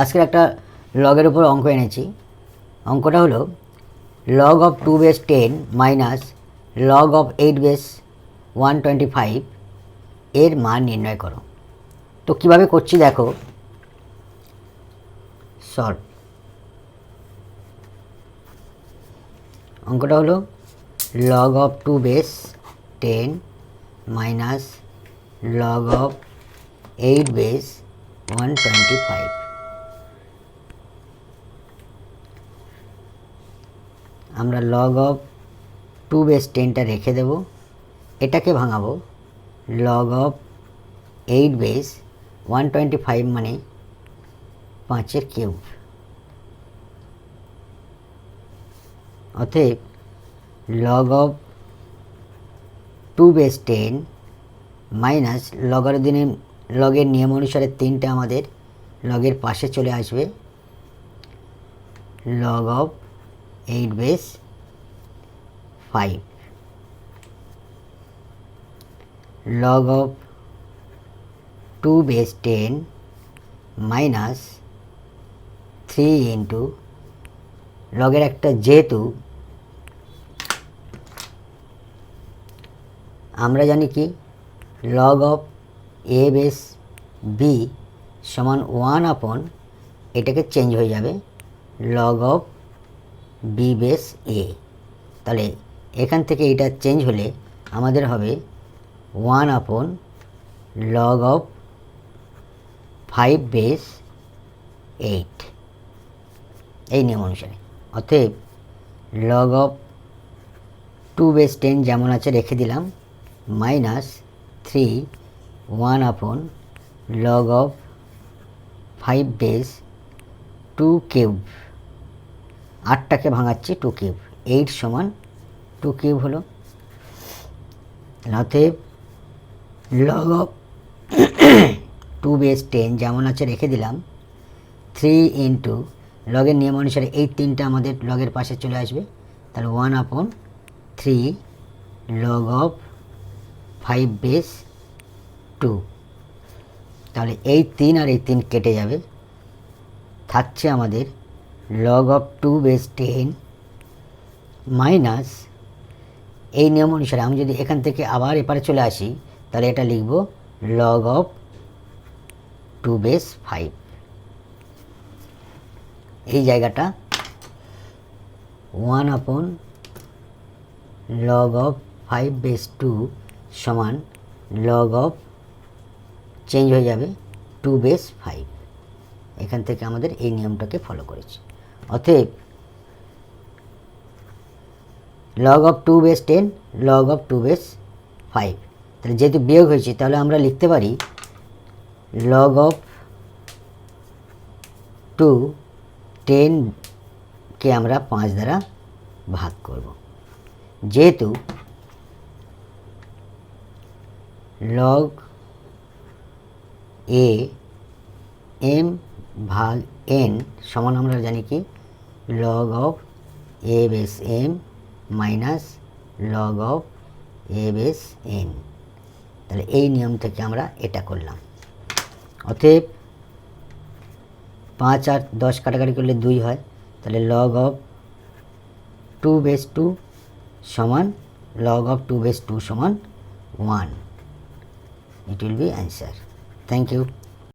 আজকের একটা লগের উপর অঙ্ক এনেছি। অঙ্কটা হলো log of 2 base 10 minus log of 8 base 125 এর মান নির্ণয় করো। তো কিভাবে করছি দেখো। সলভ। অঙ্কটা হলো log of 2 base 10 minus log of 8 base 125। আমরা লগ অফ 2 বেস 10টা রেখে দেব, এটাকে ভাঙাবো লগ অফ 8 বেস 125 মানে 5-এর কিউব। অতএব লগ অফ 2 বেস 10 মাইনাস লগের নিয়ম অনুসারে 3টা আমাদের লগের পাশে চলে আসবে, log of 8 base 5 log of 2 base 10 minus 3 into লগের একটা, যেহেতু আমরা জানি কি log of A base B সমান 1 এটাকে চেঞ্জ হয়ে যাবে log of B base A. তাহলে এখান থেকে এটা চেঞ্জ হলে আমাদের হবে 1 লগ অফ 5 বেস 8 এই নিয়ম অনুসারে। অতএব লগ অফ 2 বেস 10 যেমন আছে রেখে দিলাম, minus 3 1 log of 5 base 2 cube. 8টাকে ভাঙাচ্ছি 2 কিউব, 8 সমান 2 কিউব হলো। অতএব লগ অফ 2 বেস 10 যেমন আছে রেখে দিলাম, 3 ইন্টু লগের নিয়ম অনুসারে এই 3টা আমাদের লগের পাশে চলে আসবে, তাহলে 1/3 লগ অফ 5 বেস 2। তাহলে এই 3 আর এই 3 কেটে যাবে, থাকছে আমাদের লগ অফ 2 বেস 10 মাইনাস এই নিয়ম অনুসারে আমি যদি এখান থেকে আবার এপারে চলে আসি তাহলে এটা লিখব লগ অফ 2 বেস 5। এই জায়গাটা 1 লগ অফ 5 বেস 2 সমান লগ অফ, চেঞ্জ হয়ে যাবে 2 বেস 5। এখান থেকে আমাদের এই নিয়মটাকে ফলো করেছি। অতএব log of 2 base 10 log of 2 base 5, তাহলে যেহেতু বিয়োগ হয়েছে তাহলে আমরা লিখতে পারি লগ অফ 2 10কে আমরা 5 দ্বারা ভাগ করব। যেহেতু লগ এ এম ভাগ এন সমান আমরা জানি কি log of A base m minus log of A base n. তাহলে এই নিয়ম থেকে আমরা এটা করলাম। অতএব 5 আর 10 কাটাকাটি করলে 2 হয়, তাহলে লগ অফ 2 বেস 2 সমান লগ অফ 2 বেস 2 সমান 1। It will be answer. Thank you.